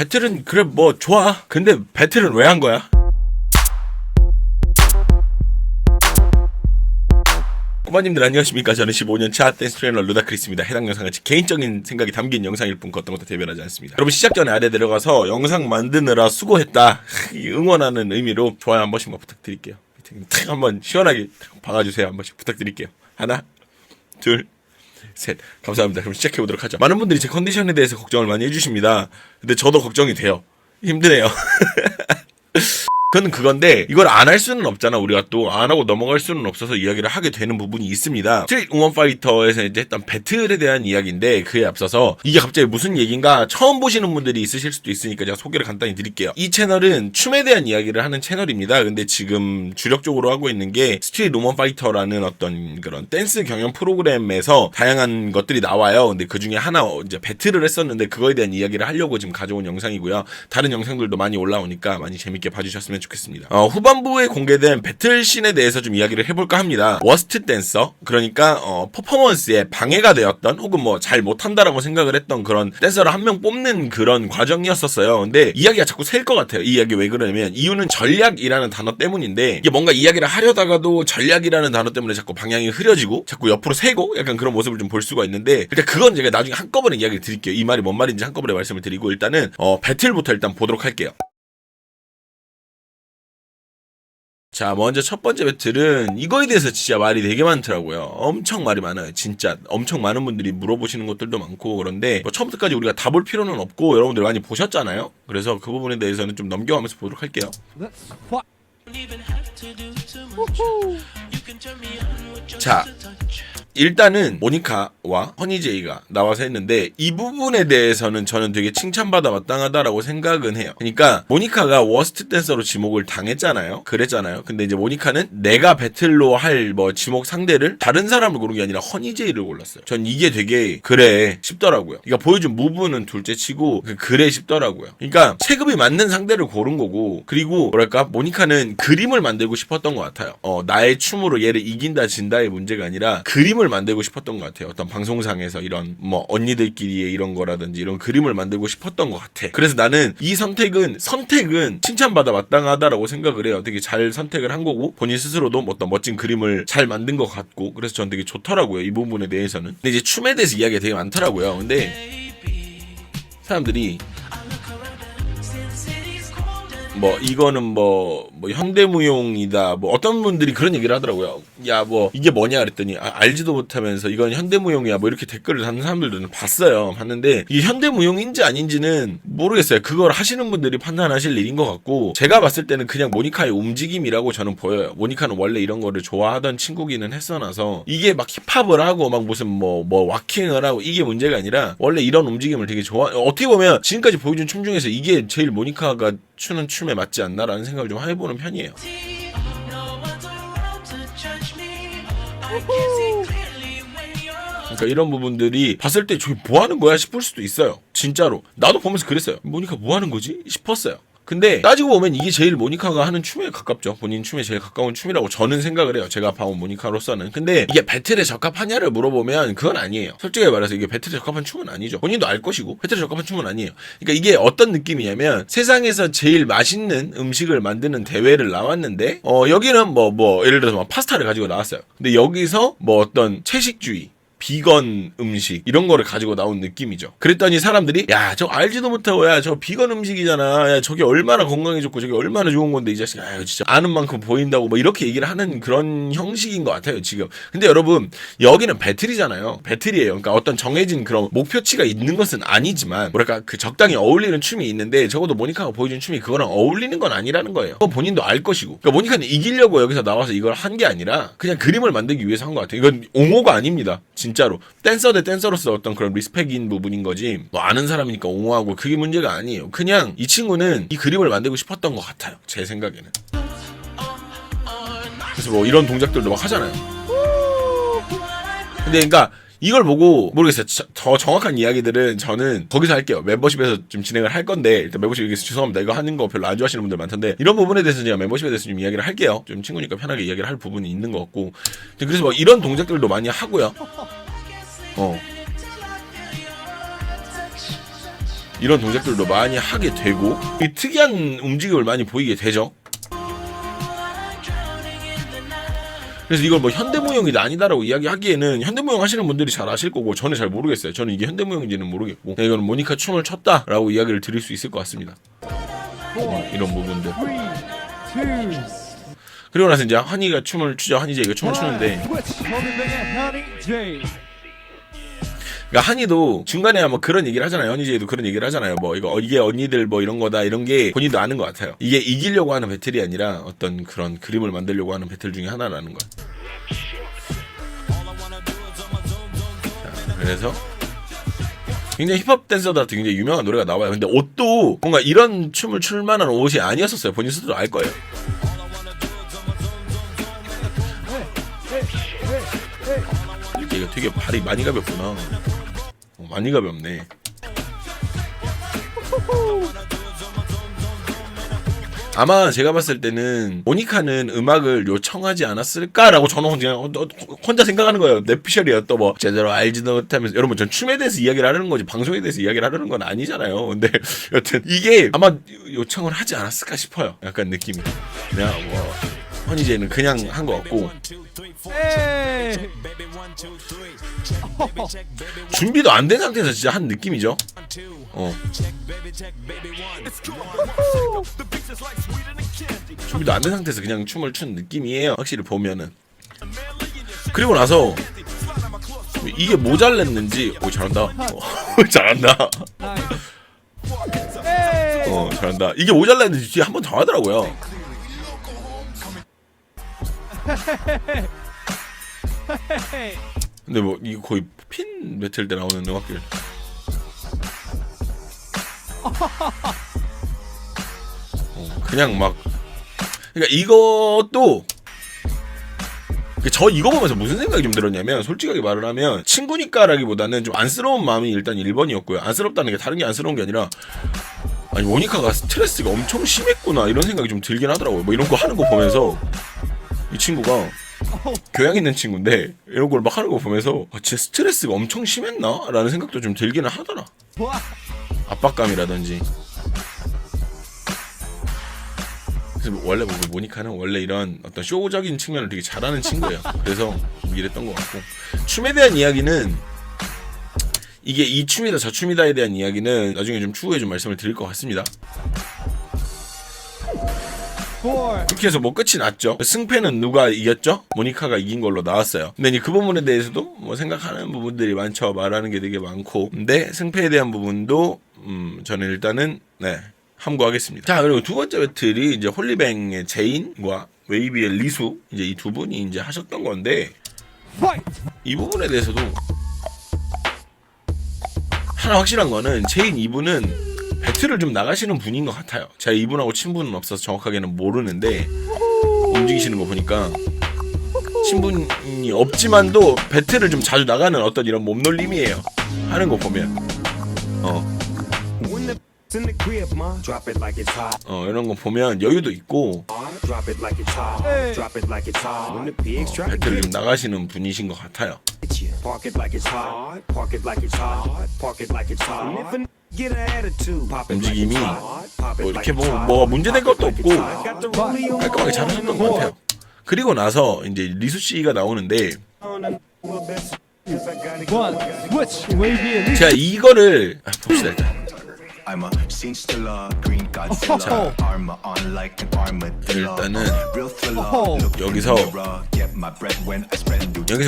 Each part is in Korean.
배틀은 그래 뭐 좋아. 근데 배틀은 왜 한 거야? 꼬마님들 안녕하십니까. 저는 15년차 댄스 트레이너 루다크리스입니다. 해당 영상은 제 개인적인 생각이 담긴 영상일 뿐 어떤 것도 대변하지 않습니다. 여러분 시작 전에 아래 내려가서 영상 만드느라 수고했다 응원하는 의미로 좋아요 한 번씩만 부탁드릴게요. 탁 한번 시원하게 박아주세요. 한 번씩 부탁드릴게요. 하나 둘 셋. 감사합니다. 그럼 시작해보도록 하죠. 많은 분들이 제 컨디션에 대해서 걱정을 많이 해주십니다. 근데 저도 걱정이 돼요. 힘드네요. 그건 그건데 이걸 안 할 수는 없잖아. 우리가 또 안 하고 넘어갈 수는 없어서 이야기를 하게 되는 부분이 있습니다. 스트리트 우먼 파이터에서 이제 했던 배틀에 대한 이야기인데 그에 앞서서 이게 갑자기 무슨 얘기인가 처음 보시는 분들이 있으실 수도 있으니까 제가 소개를 간단히 드릴게요. 이 채널은 춤에 대한 이야기를 하는 채널입니다. 근데 지금 주력적으로 하고 있는 게 스트리트 우먼 파이터라는 어떤 그런 댄스 경연 프로그램에서 다양한 것들이 나와요. 근데 그 중에 하나 이제 배틀을 했었는데 그거에 대한 이야기를 하려고 지금 가져온 영상이고요. 다른 영상들도 많이 올라오니까 많이 재밌게 봐주셨으면 좋겠습니다. 후반부에 공개된 배틀씬에 대해서 좀 이야기를 해볼까 합니다. 워스트 댄서, 그러니까 퍼포먼스에 방해가 되었던 혹은 뭐 잘 못한다라고 생각을 했던 그런 댄서를 한 명 뽑는 그런 과정이었었어요. 근데 이야기가 자꾸 셀 것 같아요. 이 이야기 왜 그러냐면 이유는 전략이라는 단어 때문인데 이게 뭔가 이야기를 하려다가도 전략이라는 단어 때문에 자꾸 방향이 흐려지고 자꾸 옆으로 새고 약간 그런 모습을 좀 볼 수가 있는데 일단 그건 제가 나중에 한꺼번에 이야기를 드릴게요. 이 말이 뭔 말인지 한꺼번에 말씀을 드리고 일단은 배틀부터 일단 보도록 할게요. 자, 먼저 첫 번째 배틀은 이거에 대해서 진짜 말이 되게 많더라고요. 엄청 말이 많아요. 진짜 엄청 많은 분들이 물어보시는 것들도 많고 그런데 뭐 처음부터까지 우리가 다 볼 필요는 없고 여러분들 많이 보셨잖아요. 그래서 그 부분에 대해서는 좀 넘겨가면서 보도록 할게요. 자, 일단은 모니카와 허니제이가 나와서 했는데 이 부분에 대해서는 저는 되게 칭찬받아 마땅하다라고 생각은 해요. 그러니까 모니카가 워스트 댄서로 지목을 당했잖아요. 그랬잖아요. 근데 이제 모니카는 내가 배틀로 할 뭐 지목 상대를 다른 사람을 고른 게 아니라 허니제이를 골랐어요. 전 이게 되게 그래 싶더라고요. 그러니까 보여준 무브는 둘째 치고 그래 싶더라고요. 그러니까 체급이 맞는 상대를 고른 거고 그리고 뭐랄까 모니카는 그림을 만들고 싶었던 것 같아요. 나의 춤으로 얘를 이긴다 진다의 문제가 아니라 그림을 만들고 싶었던 것 같아요. 어떤 방송상에서 이런 뭐 언니들끼리의 이런 거라든지 이런 그림을 만들고 싶었던 것 같아. 그래서 나는 이 선택은 칭찬받아 마땅하다라고 생각을 해요. 되게 잘 선택을 한 거고 본인 스스로도 어떤 멋진 그림을 잘 만든 것 같고 그래서 저는 되게 좋더라고요. 이 부분에 대해서는. 근데 이제 춤에 대해서 이야기가 되게 많더라고요. 근데 사람들이 뭐 이거는 뭐 현대무용이다 뭐 어떤 분들이 그런 얘기를 하더라고요. 야 뭐 이게 뭐냐 그랬더니 알지도 못하면서 이건 현대무용이야 뭐 이렇게 댓글을 다는 사람들도 봤는데 이게 현대무용인지 아닌지는 모르겠어요. 그걸 하시는 분들이 판단하실 일인 것 같고 제가 봤을 때는 그냥 모니카의 움직임이라고 저는 보여요. 모니카는 원래 이런 거를 좋아하던 친구기는 했어놔서 이게 막 힙합을 하고 막 무슨 뭐 왁킹을 하고 이게 문제가 아니라 원래 이런 움직임을 되게 어떻게 보면 지금까지 보여준 춤 중에서 이게 제일 모니카가 추는 춤에 맞지 않나라는 생각을 좀 해보는 편이에요. 그러니까 이런 부분들이 봤을 때 저게 뭐 하는 거야 싶을 수도 있어요. 진짜로 나도 보면서 그랬어요. 모니카 뭐 하는 거지 싶었어요. 근데 따지고 보면 이게 제일 모니카가 하는 춤에 가깝죠. 본인 춤에 제일 가까운 춤이라고 저는 생각을 해요. 제가 봐온 모니카로서는. 근데 이게 배틀에 적합하냐를 물어보면 그건 아니에요. 솔직히 말해서 이게 배틀에 적합한 춤은 아니죠. 본인도 알 것이고 배틀에 적합한 춤은 아니에요. 그러니까 이게 어떤 느낌이냐면 세상에서 제일 맛있는 음식을 만드는 대회를 나왔는데 여기는 뭐 예를 들어서 파스타를 가지고 나왔어요. 근데 여기서 뭐 어떤 채식주의 비건 음식 이런 거를 가지고 나온 느낌이죠. 그랬더니 사람들이 야 저 알지도 못하고 야 저 비건 음식이잖아. 야 저게 얼마나 건강에 좋고 저게 얼마나 좋은 건데 이 자식 아유 진짜 아는 만큼 보인다고 뭐 이렇게 얘기를 하는 그런 형식인 것 같아요 지금. 근데 여러분 여기는 배틀이잖아요. 배틀이에요. 그러니까 어떤 정해진 그런 목표치가 있는 것은 아니지만 뭐랄까 그 적당히 어울리는 춤이 있는데 적어도 모니카가 보여준 춤이 그거랑 어울리는 건 아니라는 거예요. 그건 본인도 알 것이고. 그러니까 모니카는 이기려고 여기서 나와서 이걸 한 게 아니라 그냥 그림을 만들기 위해서 한 것 같아요. 이건 옹호가 아닙니다. 진짜로 댄서 대 댄서로서 어떤 그런 리스펙인 부분인 거지 뭐 아는 사람이니까 옹호하고 그게 문제가 아니에요. 그냥 이 친구는 이 그림을 만들고 싶었던 것 같아요. 제 생각에는. 그래서 뭐 이런 동작들도 막 하잖아요. 근데 그러니까 이걸 보고 모르겠어요. 더 정확한 이야기들은 저는 거기서 할게요. 멤버십에서 좀 진행을 할 건데 일단 멤버십에 죄송합니다. 이거 하는 거 별로 안 좋아하시는 분들 많던데 이런 부분에 대해서 제가 멤버십에 대해서 좀 이야기를 할게요. 좀 친구니까 편하게 이야기를 할 부분이 있는 것 같고 그래서 뭐 이런 동작들도 많이 하고요. 이런 동작들도 많이 하게 되고 이 특이한 움직임을 많이 보이게 되죠. 그래서 이걸 뭐 현대무용이 아니다라고 이야기하기에는 현대무용 하시는 분들이 잘 아실 거고 저는 잘 모르겠어요. 저는 이게 현대무용인지는 모르겠고 이거는 모니카 춤을 췄다라고 이야기를 드릴 수 있을 것 같습니다. 이런 부분들. 그리고 나서 이제 한이가 춤을 추죠. 한이제이가 춤을 추는데 그러니까 한이도 중간에 뭐 그런 얘기를 하잖아요. 현이제이도 그런 얘기를 하잖아요. 뭐 이게 언니들 뭐 이런 거다 이런 게 본인도 아는 것 같아요. 이게 이기려고 하는 배틀이 아니라 어떤 그런 그림을 만들려고 하는 배틀 중에 하나라는 거야. 자, 그래서 굉장히 힙합 댄서들한테 굉장히 유명한 노래가 나와요. 근데 옷도 뭔가 이런 춤을 출 만한 옷이 아니었었어요. 본인 스스로 알 거예요. 이게 되게 발이 많이 가볍구나. 많이 가볍네. 아마 제가 봤을 때는 모니카는 음악을 요청하지 않았을까라고 저는 그냥 혼자 생각하는 거예요. 내 피셜이에요. 또 뭐 제대로 알지도 못하면서 여러분 전 춤에 대해서 이야기를 하려는 거지 방송에 대해서 이야기를 하려는 건 아니잖아요. 근데 여튼 이게 아마 요청을 하지 않았을까 싶어요. 약간 느낌이. 그냥 뭐 허니제이는 그냥 한 것 같고 준비도 안 된 상태에서 진짜 한 느낌이죠. 준비도 안 된 상태에서 그냥 춤을 춘 느낌이에요. 확실히 보면은. 그리고 나서 이게 모자랐는지 잘한다. 잘한다. 잘한다. 이게 모자랐는지 뒤에 한 번 더 하더라고요. 근데 뭐 이거 거의 핀 배틀 때 나오는 음악들. 그냥 막 그러니까 이것도 저 이거 보면서 무슨 생각이 좀 들었냐면 솔직하게 말을 하면 친구니까라기보다는 좀 안쓰러운 마음이 일단 1번이었고요. 안쓰럽다는 게 다른 게 안쓰러운 게 아니라 아니 모니카가 스트레스가 엄청 심했구나 이런 생각이 좀 들긴 하더라고요. 뭐 이런 거 하는 거 보면서 이 친구가 교양 있는 친구인데 이런 걸 막 하는 거 보면서 진짜 스트레스가 엄청 심했나? 라는 생각도 좀 들기는 하더라. 압박감이라든지. 그래서 원래 모니카는 원래 이런 어떤 쇼적인 측면을 되게 잘하는 친구예요. 그래서 이랬던 것 같고 춤에 대한 이야기는 이게 이 춤이다 저 춤이다에 대한 이야기는 나중에 좀 추후에 좀 말씀을 드릴 것 같습니다. 그렇게 해서 뭐 끝이 났죠. 승패는 누가 이겼죠? 모니카가 이긴 걸로 나왔어요. 근데 이제 그 부분에 대해서도 뭐 생각하는 부분들이 많죠. 말하는 게 되게 많고. 근데 승패에 대한 부분도 저는 일단은 함구하겠습니다. 자, 그리고 두 번째 배틀이 이제 홀리뱅의 제인과 웨이비의 리수 이제 이 두 분이 이제 하셨던 건데 이 부분에 대해서도 하나 확실한 거는 제인 이분은 배틀을 좀 나가시는 분인 것 같아요. 제가 이분하고 친분은 없어서 정확하게는 모르는데 움직이시는 거 보니까 친분이 없지만도 배틀을 좀 자주 나가는 어떤 이런 몸놀림이에요. 하는 거 보면 이런 거 보면 여유도 있고 배틀을 좀 나가시는 분이신 것 같아요. 움직임이 뭐 이렇게 뭐가 문제된 것도 없고 깔끔하게 잘하셨던 것 같아요. 그리고 나서 이제 리수 씨가 나오는데 제가 이거를 봅시다 일단. 자, 일단은 여기서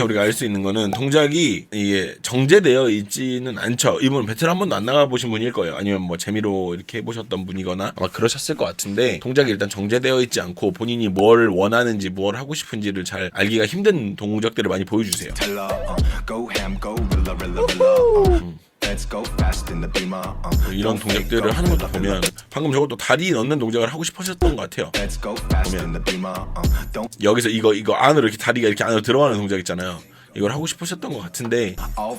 우리가 알 수 있는 거는 동작이 이게 정제되어 있지는 않죠. 이분 배틀 한 번도 안 나가보신 분일 거예요. 아니면 뭐 재미로 이렇게 해보셨던 분이거나 아마 그러셨을 것 같은데 동작이 일단 정제되어 있지 않고 본인이 뭘 원하는지 뭘 하고 싶은지를 잘 알기가 힘든 동작들을 많이 보여주세요. 이런 동작들을 하는 것도 보면 방금 저것도 다리 넣는 동작을 하고 싶으셨던 것 같아요. 보면 여기서 이거 안으로 이렇게 다리가 이렇게 안으로 들어가는 동작 있잖아요. 이걸 하고 싶으셨던 것 같은데 뭐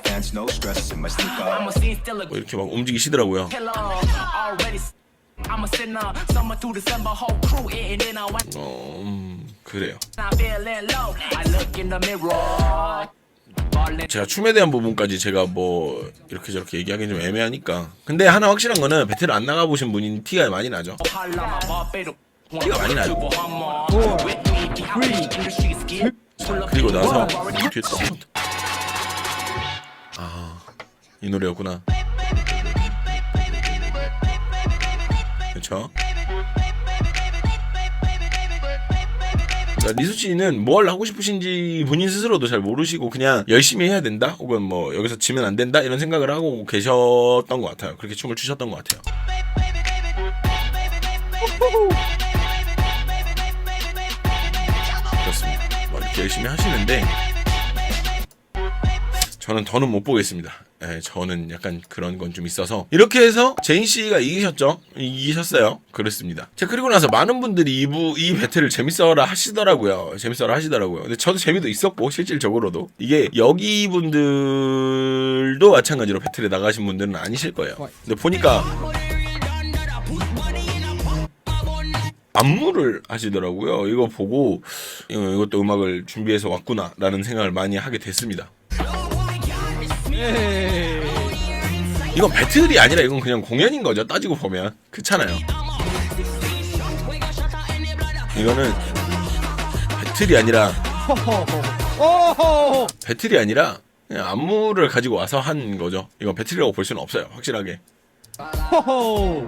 이렇게 막 움직이시더라고요. 그래요. 제가 춤에 대한 부분까지 제가 뭐 이렇게 저렇게 얘기하기 좀 애매하니까. 근데 하나 확실한 거는 배틀 안 나가보신 분인 티가 많이 나죠. 티가 많이 나죠. 그리고 나서 뒤에 또 이 노래였구나. 그렇죠. 그러니까 리수씨는 뭘 하고 싶으신지 본인 스스로도 잘 모르시고 그냥 열심히 해야 된다 혹은 뭐 여기서 지면 안 된다 이런 생각을 하고 계셨던 것 같아요. 그렇게 춤을 추셨던 것 같아요. 그렇습니다. 뭐 이렇게 열심히 하시는데 저는 더는 못 보겠습니다. 저는 약간 그런 건 좀 있어서 이렇게 해서 제인 씨가 이기셨어요. 그렇습니다. 자, 그리고 나서 많은 분들이 이 배틀을 재밌어라 하시더라고요. 근데 저도 재미도 있었고 실질적으로도 이게 여기 분들도 마찬가지로 배틀에 나가신 분들은 아니실 거예요. 근데 보니까 안무를 하시더라고요. 이거 보고 이것도 음악을 준비해서 왔구나라는 생각을 많이 하게 됐습니다. 이건 배틀이 아니라 이건 그냥 공연인 거죠. 따지고 보면 그렇잖아요. 이거는 배틀이 아니라 그냥 안무를 가지고 와서 한 거죠. 이건 배틀이라고 볼 수는 없어요. 확실하게. 뭐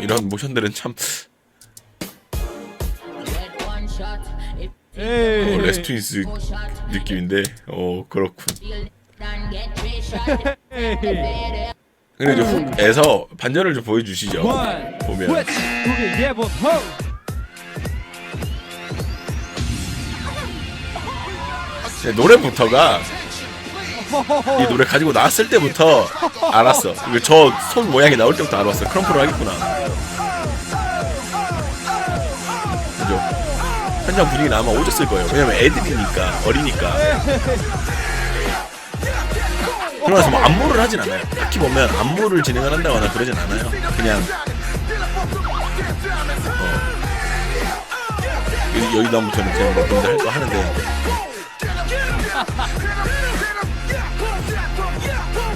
이런 모션들은 참 레스트윈스 느낌인데 그렇군. 근데 이제 훅에서 반전을 좀 보여주시죠. 보면 노래부터가 이 노래 가지고 나왔을 때부터 알았어. 저 손 모양이 나올 때부터 알았어. 크럼프를 하겠구나. 그죠? 현장 분위기는 아마 오졌을 거예요. 왜냐면 애들이니까, 어리니까. 그러면서 뭐 안무를 하진 않아요. 딱히 보면 안무를 진행을 한다거나 그러진 않아요. 그냥 여기다부터는 그냥 뭐 분들 할 거 하는데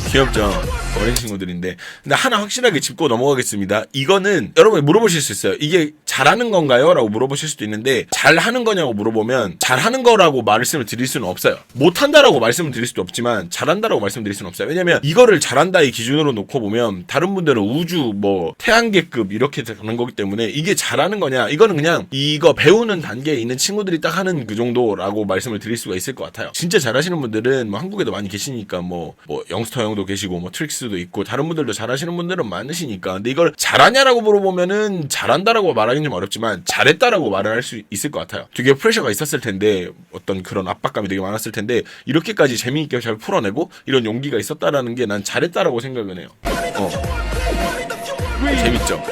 귀엽죠? 어린 친구들인데. 근데 하나 확실하게 짚고 넘어가겠습니다. 이거는 여러분이 물어보실 수 있어요. 이게 잘하는 건가요? 라고 물어보실 수도 있는데 잘하는 거냐고 물어보면 잘하는 거라고 말씀을 드릴 수는 없어요. 못한다라고 말씀을 드릴 수도 없지만 잘한다라고 말씀드릴 수는 없어요. 왜냐면 이거를 잘한다의 기준으로 놓고 보면 다른 분들은 우주 뭐 태양계급 이렇게 되는 거기 때문에 이게 잘하는 거냐 이거는 그냥 이거 배우는 단계에 있는 친구들이 딱 하는 그 정도라고 말씀을 드릴 수가 있을 것 같아요. 진짜 잘하시는 분들은 뭐 한국에도 많이 계시니까 뭐 영스터 형도 계시고 뭐 트릭스도 있고 다른 분들도 잘하시는 분들은 많으시니까. 근데 이걸 잘하냐라고 물어보면은 잘한다라고 말하기는 좀 어렵지만 잘했다라고 말을 할 수 있을 것 같아요. 되게 프레셔가 있었을 텐데 어떤 그런 압박감이 되게 많았을 텐데 이렇게까지 재미있게 잘 풀어내고 이런 용기가 있었다라는 게 난 잘했다라고 생각은 해요. 재밌죠?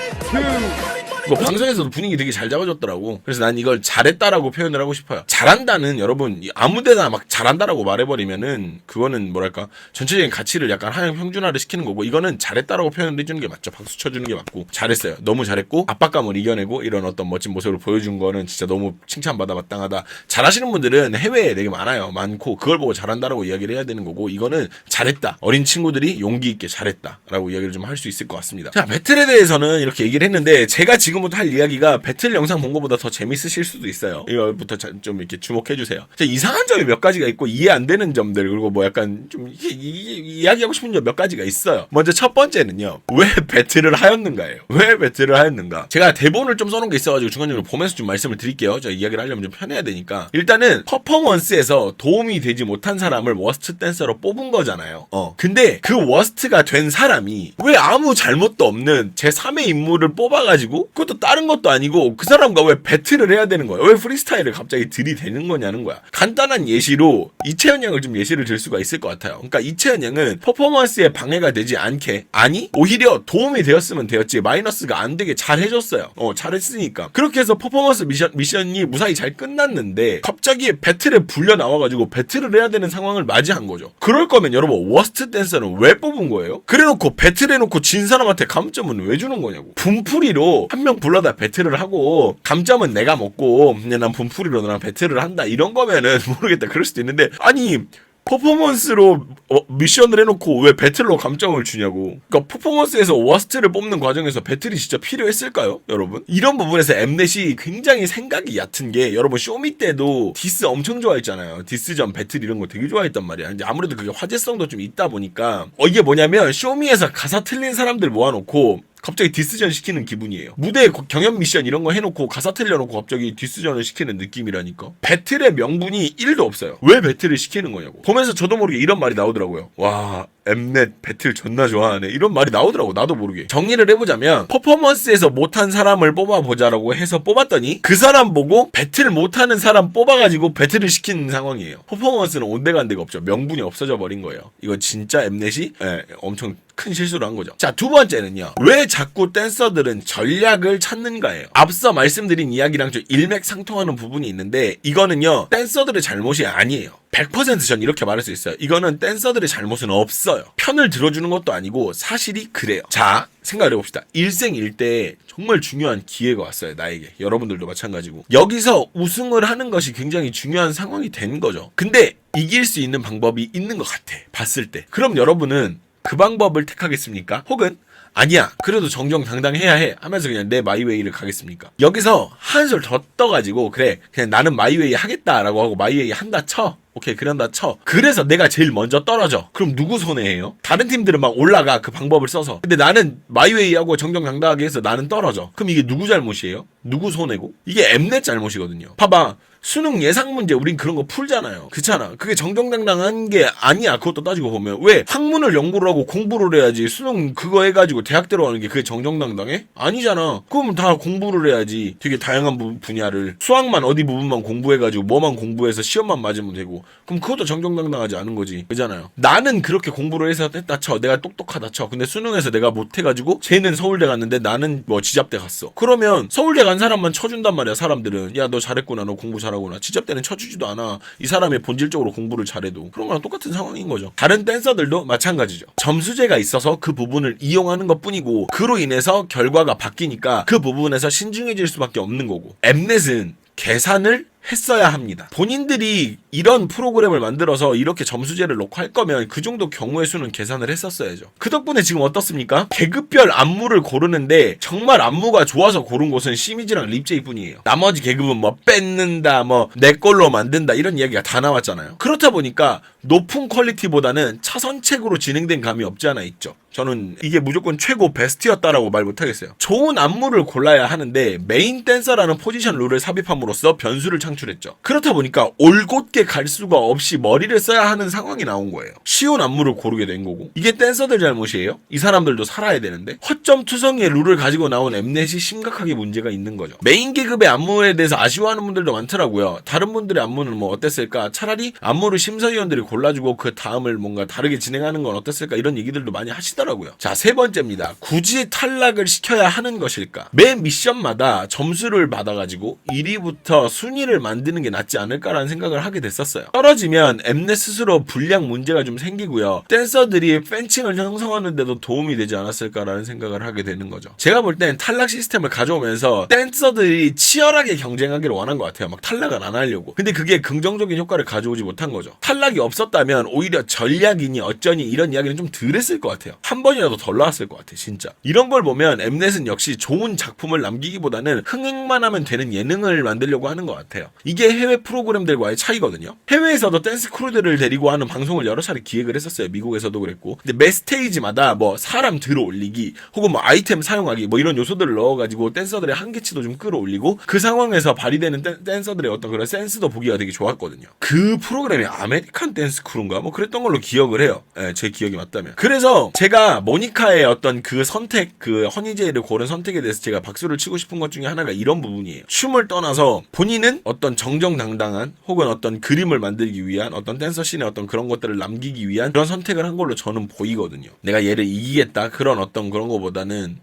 이거 방송에서도 분위기 되게 잘 잡아줬더라고. 그래서 난 이걸 잘했다라고 표현을 하고 싶어요. 잘한다는 여러분 아무데나 막 잘한다라고 말해버리면은 그거는 뭐랄까 전체적인 가치를 약간 하향 평준화를 시키는 거고 이거는 잘했다라고 표현을 해주는 게 맞죠. 박수 쳐주는 게 맞고 잘했어요. 너무 잘했고 압박감을 이겨내고 이런 어떤 멋진 모습을 보여준 거는 진짜 너무 칭찬받아 마땅하다. 잘하시는 분들은 해외에 되게 많고 그걸 보고 잘한다라고 이야기를 해야 되는 거고 이거는 잘했다. 어린 친구들이 용기 있게 잘했다라고 이야기를 좀 할 수 있을 것 같습니다. 자, 배틀에 대해서는 이렇게 얘기를 했는데 제가 지금부터 할 이야기가 배틀 영상 본 것보다 더 재밌으실 수도 있어요. 이거부터 좀 이렇게 주목해주세요. 이상한 점이 몇 가지가 있고 이해 안 되는 점들 그리고 뭐 약간 좀 이야기하고 싶은 점 몇 가지가 있어요. 먼저 첫 번째는요. 왜 배틀을 하였는가예요. 왜 배틀을 하였는가. 제가 대본을 좀 써놓은 게 있어가지고 중간중간 보면서 좀 말씀을 드릴게요. 제가 이야기를 하려면 좀 편해야 되니까. 일단은 퍼포먼스에서 도움이 되지 못한 사람을 워스트 댄서로 뽑은 거잖아요. 근데 그 워스트가 된 사람이 왜 아무 잘못도 없는 제3의 인물을 뽑아가지고 그것도 다른 것도 아니고 그 사람과 왜 배틀을 해야 되는 거야? 왜 프리스타일을 갑자기 들이대는 거냐는 거야. 간단한 예시로 이채연 양을 좀 예시를 들 수가 있을 것 같아요. 그러니까 이채연 양은 퍼포먼스에 방해가 되지 않게 아니 오히려 도움이 되었으면 되었지 마이너스가 안 되게 잘 해줬어요. 잘했으니까 그렇게 해서 퍼포먼스 미션이 무사히 잘 끝났는데 갑자기 배틀에 불려 나와가지고 배틀을 해야 되는 상황을 맞이한 거죠. 그럴 거면 여러분 워스트 댄서는 왜 뽑은 거예요? 그래놓고 배틀해놓고 진 사람한테 감점은 왜 주는 거냐고. 분풀이로 한 명 형 불러다 배틀을 하고 감점은 내가 먹고 그냥 난 분풀이로 너랑 배틀을 한다 이런 거면은 모르겠다 그럴 수도 있는데 아니 퍼포먼스로 미션을 해놓고 왜 배틀로 감점을 주냐고. 그러니까 퍼포먼스에서 워스트를 뽑는 과정에서 배틀이 진짜 필요했을까요, 여러분? 이런 부분에서 엠넷이 굉장히 생각이 얕은 게 여러분 쇼미 때도 디스 엄청 좋아했잖아요. 디스전 배틀 이런 거 되게 좋아했단 말이야. 근데 아무래도 그게 화제성도 좀 있다 보니까 이게 뭐냐면 쇼미에서 가사 틀린 사람들 모아놓고 갑자기 디스전 시키는 기분이에요. 무대 경연 미션 이런 거 해놓고 가사 틀려놓고 갑자기 디스전을 시키는 느낌이라니까. 배틀의 명분이 1도 없어요. 왜 배틀을 시키는 거냐고. 보면서 저도 모르게 이런 말이 나오더라고요. 와 엠넷 배틀 존나 좋아하네 이런 말이 나오더라고. 나도 모르게. 정리를 해보자면 퍼포먼스에서 못한 사람을 뽑아보자라고 해서 뽑았더니 그 사람 보고 배틀 못하는 사람 뽑아가지고 배틀을 시키는 상황이에요. 퍼포먼스는 온데간데가 없죠. 명분이 없어져 버린 거예요. 이거 진짜 엠넷이 엄청 큰 실수를 한 거죠. 자, 두 번째는요. 왜 자꾸 댄서들은 전략을 찾는가예요. 앞서 말씀드린 이야기랑 좀 일맥상통하는 부분이 있는데 이거는요. 댄서들의 잘못이 아니에요. 100% 전 이렇게 말할 수 있어요. 이거는 댄서들의 잘못은 없어요. 편을 들어주는 것도 아니고 사실이 그래요. 자, 생각을 해봅시다. 일생일대에 정말 중요한 기회가 왔어요. 나에게. 여러분들도 마찬가지고. 여기서 우승을 하는 것이 굉장히 중요한 상황이 된 거죠. 근데 이길 수 있는 방법이 있는 것 같아. 봤을 때. 그럼 여러분은 그 방법을 택하겠습니까? 혹은 아니야 그래도 정정당당해야 해 하면서 그냥 내 마이웨이를 가겠습니까? 여기서 한술 더 떠가지고 그래 그냥 나는 마이웨이 하겠다라고 하고 마이웨이 한다 쳐. 오케이 그런다 쳐. 그래서 내가 제일 먼저 떨어져. 그럼 누구 손해예요? 다른 팀들은 막 올라가 그 방법을 써서. 근데 나는 마이웨이하고 정정당당하게 해서 나는 떨어져. 그럼 이게 누구 잘못이에요? 누구 손해고? 이게 엠넷 잘못이거든요. 봐봐. 수능 예상 문제 우린 그런 거 풀잖아요. 그렇잖아. 그게 정정당당한 게 아니야. 그것도 따지고 보면 왜 학문을 연구를 하고 공부를 해야지 수능 그거 해가지고 대학 들어가는 게 그게 정정당당해? 아니잖아. 그러면 다 공부를 해야지. 되게 다양한 분야를 수학만 어디 부분만 공부해가지고 뭐만 공부해서 시험만 맞으면 되고 그럼 그것도 정정당당하지 않은 거지. 그잖아요. 나는 그렇게 공부를 해서 했다 쳐. 내가 똑똑하다 쳐. 근데 수능에서 내가 못해가지고 쟤는 서울대 갔는데 나는 뭐 지잡대 갔어. 그러면 서울대 간 사람만 쳐준단 말이야. 사람들은. 야 너 잘했구나. 너 공부 잘하구나. 지잡대는 쳐주지도 않아. 이 사람이 본질적으로 공부를 잘해도. 그런 거랑 똑같은 상황인 거죠. 다른 댄서들도 마찬가지죠. 점수제가 있어서 그 부분을 이용하는 것 뿐이고 그로 인해서 결과가 바뀌니까 그 부분에서 신중해질 수밖에 없는 거고 엠넷은 계산을 했어야 합니다. 본인들이 이런 프로그램을 만들어서 이렇게 점수제를 놓고 할 거면 그 정도 경우의 수는 계산을 했었어야죠. 그 덕분에 지금 어떻습니까? 계급별 안무를 고르는데 정말 안무가 좋아서 고른 곳은 시미즈랑 립제이 뿐이에요. 나머지 계급은 뭐 뺏는다 뭐 내 걸로 만든다 이런 이야기가 다 나왔잖아요. 그렇다 보니까 높은 퀄리티보다는 차선책으로 진행된 감이 없지 않아 있죠. 저는 이게 무조건 최고 베스트였다라고 말 못하겠어요. 좋은 안무를 골라야 하는데 메인 댄서라는 포지션 룰을 삽입함으로써 변수를 창출했죠. 그렇다 보니까 올곧게 갈 수가 없이 머리를 써야 하는 상황이 나온 거예요. 쉬운 안무를 고르게 된 거고 이게 댄서들 잘못이에요? 이 사람들도 살아야 되는데 허점 투성이의 룰을 가지고 나온 엠넷이 심각하게 문제가 있는 거죠. 메인 계급의 안무에 대해서 아쉬워하는 분들도 많더라고요. 다른 분들의 안무는 뭐 어땠을까? 차라리 안무를 심사위원들이 골라주고 그 다음을 뭔가 다르게 진행하는 건 어땠을까? 이런 얘기들도 많이 하시더라고요. 자, 세 번째입니다. 굳이 탈락을 시켜야 하는 것일까? 매 미션마다 점수를 받아가지고 1위부터 순위를 만드는 게 낫지 않을까라는 생각을 하게 됐었어요. 떨어지면 엠넷 스스로 불량 문제가 좀 생기고요. 댄서들이 팬층을 형성하는 데도 도움이 되지 않았을까라는 생각을 하게 되는 거죠. 제가 볼 땐 탈락 시스템을 가져오면서 댄서들이 치열하게 경쟁하기를 원한 것 같아요. 막 탈락을 안 하려고. 근데 그게 긍정적인 효과를 가져오지 못한 거죠. 탈락이 없었다면 오히려 전략이니 어쩌니 이런 이야기는 좀 덜 했을 것 같아요. 한 번이라도 덜 나왔을 것 같아 진짜. 이런 걸 보면 엠넷은 역시 좋은 작품을 남기기보다는 흥행만 하면 되는 예능을 만들려고 하는 것 같아요. 이게 해외 프로그램들과의 차이거든요. 해외에서도 댄스 크루들을 데리고 하는 방송을 여러 차례 기획을 했었어요. 미국에서도 그랬고. 근데 매 스테이지마다 뭐 사람 들어올리기 혹은 뭐 아이템 사용하기 뭐 이런 요소들을 넣어가지고 댄서들의 한계치도 좀 끌어올리고 그 상황에서 발휘되는 댄서들의 어떤 그런 센스도 보기가 되게 좋았거든요. 그 프로그램이 아메리칸 댄스 크루인가 뭐 그랬던 걸로 기억을 해요. 제 기억이 맞다면. 그래서 제가 모니카의 어떤 그 선택, 그 허니제이를 고른 선택에 대해서 제가 박수를 치고 싶은 것 중에 하나가 이런 부분이에요. 춤을 떠나서 본인은 어떤 정정당당한 혹은 어떤 그림을 만들기 위한 어떤 댄서 씬의 어떤 그런 것들을 남기기 위한 그런 선택을 한 걸로 저는 보이거든요. 내가 얘를 이기겠다 그런 어떤 그런 거보다는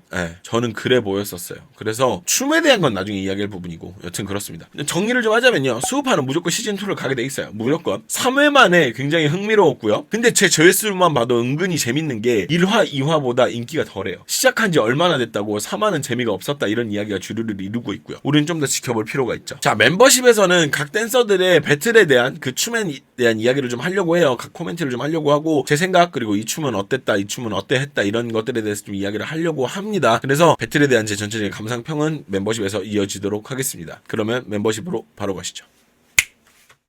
저는 그래 보였었어요. 그래서 춤에 대한 건 나중에 이야기할 부분이고 여튼 그렇습니다. 정리를 좀 하자면요. 수우파는 무조건 시즌2를 가게 돼 있어요. 무조건 3회 만에 굉장히 흥미로웠고요. 근데 제 조회수만 봐도 은근히 재밌는 게 1화, 2화보다 인기가 덜해요. 시작한 지 얼마나 됐다고 3화는 재미가 없었다 이런 이야기가 주류를 이루고 있고요. 우리는 좀 더 지켜볼 필요가 있죠. 자, 멤버십에서는 각 댄서들의 배틀에 대한 그 춤에 대한 이야기를 좀 하려고 해요. 각 코멘트를 좀 하려고 하고 제 생각 그리고 이 춤은 어땠다 이 춤은 어때했다 이런 것들에 대해서 좀 이야기를 하려고 합니다. 그래서 배틀에 대한 제 전체적인 감상평은 멤버십에서 이어지도록 하겠습니다. 그러면 멤버십으로 바로 가시죠.